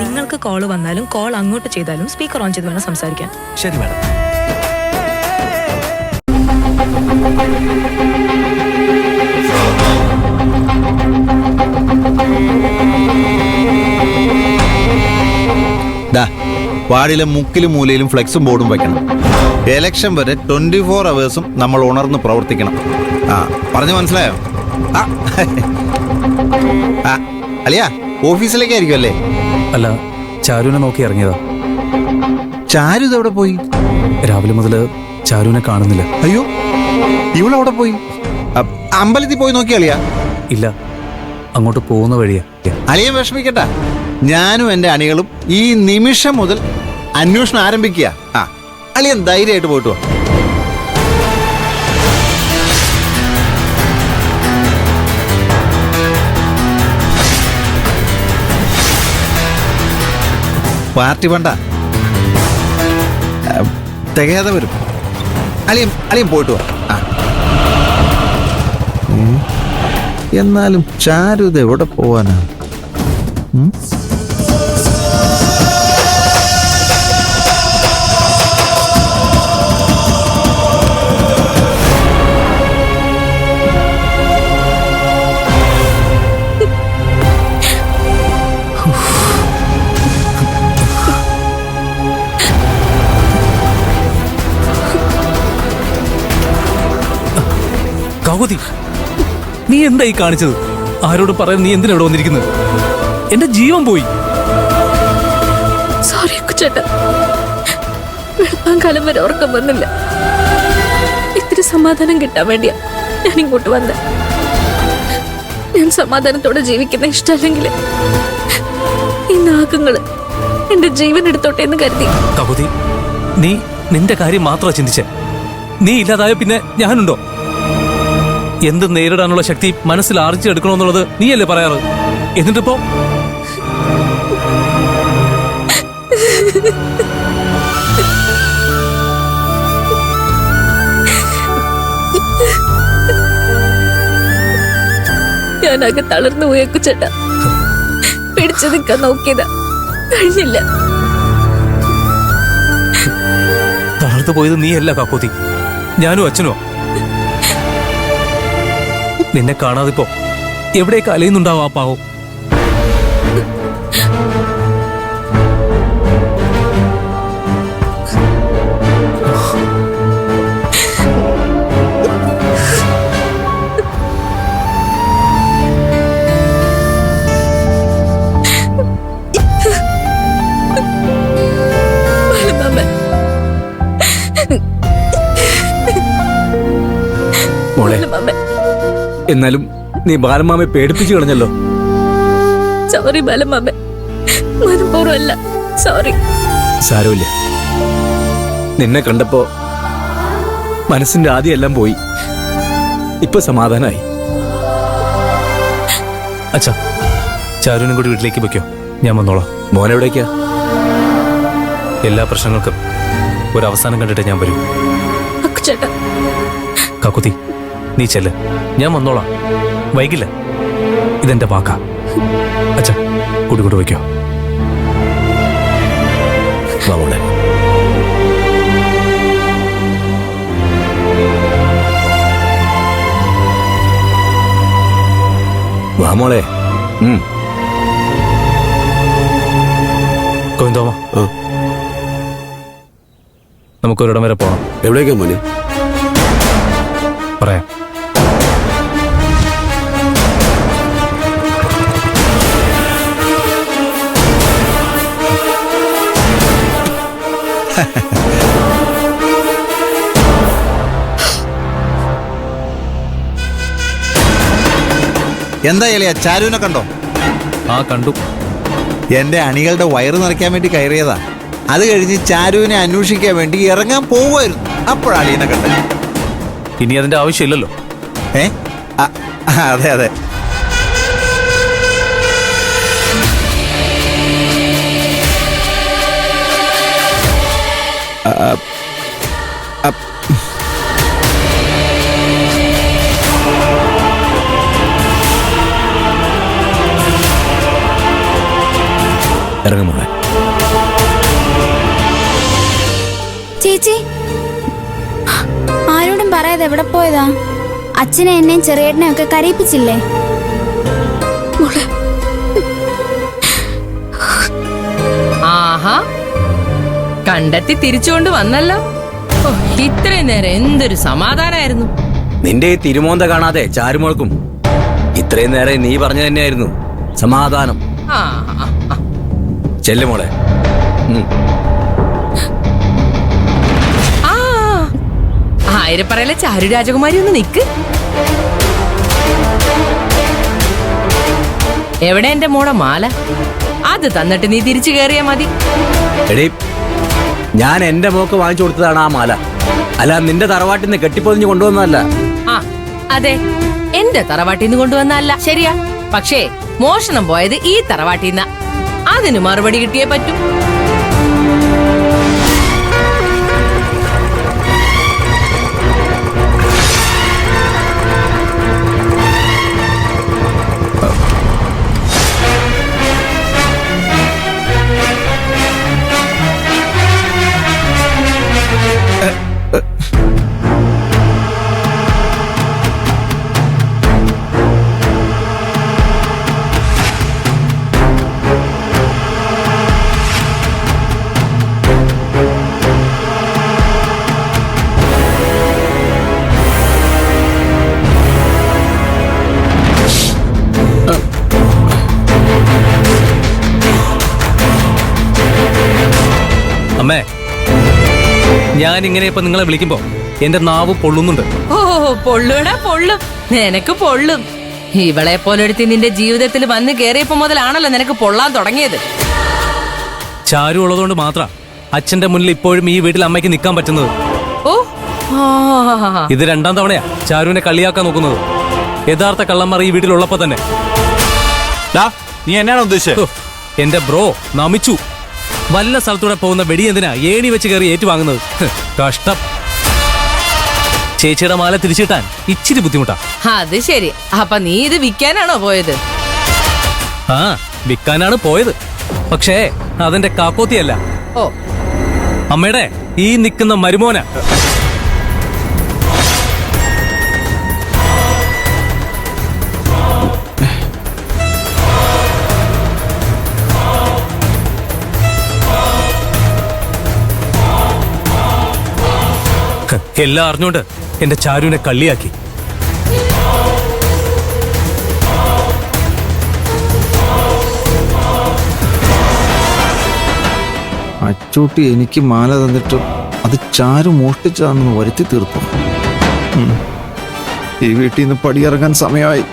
നിങ്ങൾക്ക് കോള് വന്നാലും കോൾ അങ്ങോട്ട് ചെയ്താലും സ്പീക്കർ ഓൺ ചെയ്ത് വേണം സംസാരിക്കാൻ. ശരി മാഡം. വാർഡിലെ മുക്കിലും മൂലയിലും ഫ്ലെക്സും ബോർഡും വെക്കണം. എലക്ഷൻ വരെ 24 അവേഴ്സും നമ്മൾ ഉണർന്ന് പ്രവർത്തിക്കണം. പറഞ്ഞു മനസ്സിലായോ? അലിയ ഓഫീസിലേക്കായിരിക്കും അല്ലേ? അല്ല, ചാരുവിനെ നോക്കി ഇറങ്ങിയതാ. ചാരു ഇതെവിടെ പോയി? രാവിലെ മുതല് ചാരുവിനെ കാണുന്നില്ല. അയ്യോ, ഇവളെവിടെ പോയി? അമ്പലത്തിൽ പോയി നോക്കി അളിയ? ഇല്ല, അങ്ങോട്ട് പോകുന്ന വഴിയാ. അളിയൻ വിഷമിക്കട്ട, ഞാനും എന്റെ അണികളും ഈ നിമിഷം മുതൽ അന്വേഷണം ആരംഭിക്കുക. അളിയൻ ധൈര്യമായിട്ട് പോയിട്ട് വാ. പാർട്ടി വേണ്ട, തികയാതെ വരും. അളിയൻ പോയിട്ട് വാ. എന്നാലും ചാരുത എവിടെ പോവാനാ? കാകുതി, നീ എന്തായി കാണിച്ചത്? ആരോട് പറയാൻ നീ എന്തിനാ ഇവിടെ വന്നിരിക്കുന്നത്? എന്റെ ജീവൻ പോയി. സോറി ചേട്ടാ, വെളുപ്പാങ്കാലം വരെ ഉറക്കം വന്നില്ല. ഇത്തിരി സമാധാനം കിട്ടാൻ വേണ്ടിയാ ഞാൻ ഇങ്ങോട്ട് വന്നത്. ഞാൻ സമാധാനത്തോടെ ജീവിക്കുന്ന ഇഷ്ടമല്ലെങ്കിൽ ഈ നാഗങ്ങള് എന്റെ ജീവൻ എടുത്തോട്ടെ എന്ന് കരുതി. കകുതി, നീ നിന്റെ കാര്യം മാത്രമാ ചിന്തിച്ചേ. നീ ഇല്ലാതായ പിന്നെ ഞാനുണ്ടോ? എന്ത് നേരിടാനുള്ള ശക്തി മനസ്സിൽ ആർജിച്ചെടുക്കണമെന്നുള്ളത് നീയല്ലേ പറയാറ്? എന്നിട്ടിപ്പോ ഞാനാകെ തളർന്നു പോയേക്കു ചേട്ടാ. പിടിച്ചു നിൽക്കാൻ നോക്കിയതാ, കഴിഞ്ഞില്ല. തളർത്തു പോയത് നീയല്ല കാക്കോതി, ഞാനും അച്ഛനോ. നിന്നെ കാണാതിപ്പോ എവിടേക്ക് അലയുന്നുണ്ടാവും ആ പാവം. എന്നാലും നീ ബാലമാമയെ പേടിപ്പിച്ചു കളഞ്ഞല്ലോ. Sorry ബാലമാമ, മനഃപൂർവ്വമല്ല, sorry. സാരമില്ല, നിന്നെ കണ്ടപ്പോ മനസ്സിന്റെ ആദ്യം പോയി. ഇപ്പൊ സമാധാനായി. അച്ഛാ, ചാരുവിനും കൂടി വീട്ടിലേക്ക് വെക്കോ, ഞാൻ വന്നോളാം. മോനെവിടേക്കാ? എല്ലാ പ്രശ്നങ്ങൾക്കും ഒരു അവസാനം കണ്ടിട്ട് ഞാൻ വരൂ. ചേട്ടാ കാക്കുതി, നീ ചെല്ല്, ഞാൻ വന്നോളാം. വൈകില്ല, ഇതെന്റെ വാക്കാ. അച്ഛാ, കൂടി വയ്ക്കോ. മോളെ, വാ മോളെ. ഗോവിന്ദോമ, നമുക്കൊരിടം വരെ പോകണം. എവിടേക്കാ മോനെ? പറയാം. എന്തായാലും ചാരുവിനെ കണ്ടോ? കണ്ടു. എന്റെ അണികളുടെ വയറ് നിറയ്ക്കാൻ വേണ്ടി കയറിയതാ. അത് കഴിഞ്ഞ് ചാരുവിനെ അന്വേഷിക്കാൻ വേണ്ടി ഇറങ്ങാൻ പോവുമായിരുന്നു. അപ്പോഴാണ് അളിയനെ കണ്ടത്. ഇനി അതിന്റെ ആവശ്യമില്ലല്ലോ. അതെ അതെ. ഇറങ്ങ മോളെ. ചേച്ചി, ആരോടും പറയാതെ എവിടെ പോയതാ? അച്ഛനെ എന്നെയും ചെറിയേട്ടനെ ഒക്കെ കരയിപ്പിച്ചില്ലേ? ആഹാ, കണ്ടെത്തി തിരിച്ചുകൊണ്ട് വന്നല്ലോ. ഓ, ഇത്രയും നേരം എന്തൊരു സമാധാനായിരുന്നു. നിന്റെ ഈ തിരുമോന്ത കാണാതെ ചാരുമോൾക്കും ഇത്രയും നേരം നീ പറഞ്ഞു തന്നെയായിരുന്നു സമാധാനം. ആ, ആ, ആ. ചെല്ലു മോളെ. ആ, ആയിരപ്പറയിലെ ചാരു രാജകുമാരി ഒന്ന് നിക്ക്. എവിടെ എന്റെ മോടെ മാല? അത് തന്നിട്ട് നീ തിരിച്ചു കയറിയാ മതി. എടീ, ഞാൻ എന്റെ മോക്ക് വാങ്ങിച്ചു കൊടുത്തതാണ് ആ മാല, അല്ല നിന്റെ തറവാട്ടിൽ നിന്ന് കെട്ടിപ്പൊതിഞ്ഞ് കൊണ്ടുവന്നതല്ല. ആ, അതെ, എന്റെ തറവാട്ടിൽ നിന്ന് കൊണ്ടുവന്നല്ല, ശരിയാ. പക്ഷേ മോഷണം പോയത് ഈ തറവാട്ടിൽ നിന്നാ. അതിന് മറുപടി കിട്ടിയേ പറ്റൂ. അമ്മേ, ഞാൻ ഇങ്ങനെ ഇപ്പൊ നിങ്ങളെ വിളിക്കുമ്പോ എന്റെ നാവ് പൊള്ളുന്നുണ്ട്. ഓ, പൊള്ളൂടാ പൊള്ളും, നിനക്ക് പൊള്ളും. ഇവളെ പോലൊരുത്തി നിന്റെ ജീവിതത്തിൽ വന്ന് കേറിയപ്പോ മുതലാണല്ലോ നിനക്ക് പൊള്ളാൻ തുടങ്ങിയത്. ചാരു ഉള്ളതുകൊണ്ട് മാത്രം അച്ഛന്റെ മുന്നിൽ ഇപ്പോഴും ഈ വീട്ടിൽ അമ്മയ്ക്ക് നിൽക്കാൻ പറ്റുന്നത്. ഓ, ആ, ഇത് 2ാം തവണയാ ചാരുവിനെ കളിയാക്കാൻ നോക്കുന്നത്. യഥാർത്ഥ കള്ളന്മാർ ഈ വീട്ടിലുള്ളപ്പോ തന്നെ. നീ എന്നാണ് ഉദ്ദേശിച്ചത്? ഹോ, എന്റെ ബ്രോ നമിച്ചു. വല്ല സ്ഥലത്തൂടെ പോകുന്ന വെടി എന്തിനാ ഏണി വെച്ച് കയറി ഏറ്റുവാങ്ങുന്നത്? കഷ്ടം. ചേച്ചിയുടെ മാല തിരിച്ചിട്ടാൻ ഇച്ചിരി ബുദ്ധിമുട്ടാ. അത് ശരി. അപ്പൊ നീ ഇത് വിൽക്കാനാണോ പോയത്? ആ, വിൽക്കാനാണ് പോയത്. പക്ഷേ അതെന്റെ കാക്കോത്തിയല്ല, ഓ, അമ്മയുടെ ഈ നിൽക്കുന്ന മരുമോന. എല്ലാം അറിഞ്ഞോണ്ട് എന്റെ ചാരുവിനെ കള്ളിയാക്കി. അച്ചൂട്ടി എനിക്ക് മാല തന്നിട്ട് അത് ചാരു മോഷ്ടിച്ചതാണെന്ന് വരുത്തി തീർത്തു. ഈ വീട്ടിൽ നിന്ന് പടിയിറങ്ങാൻ സമയമായി.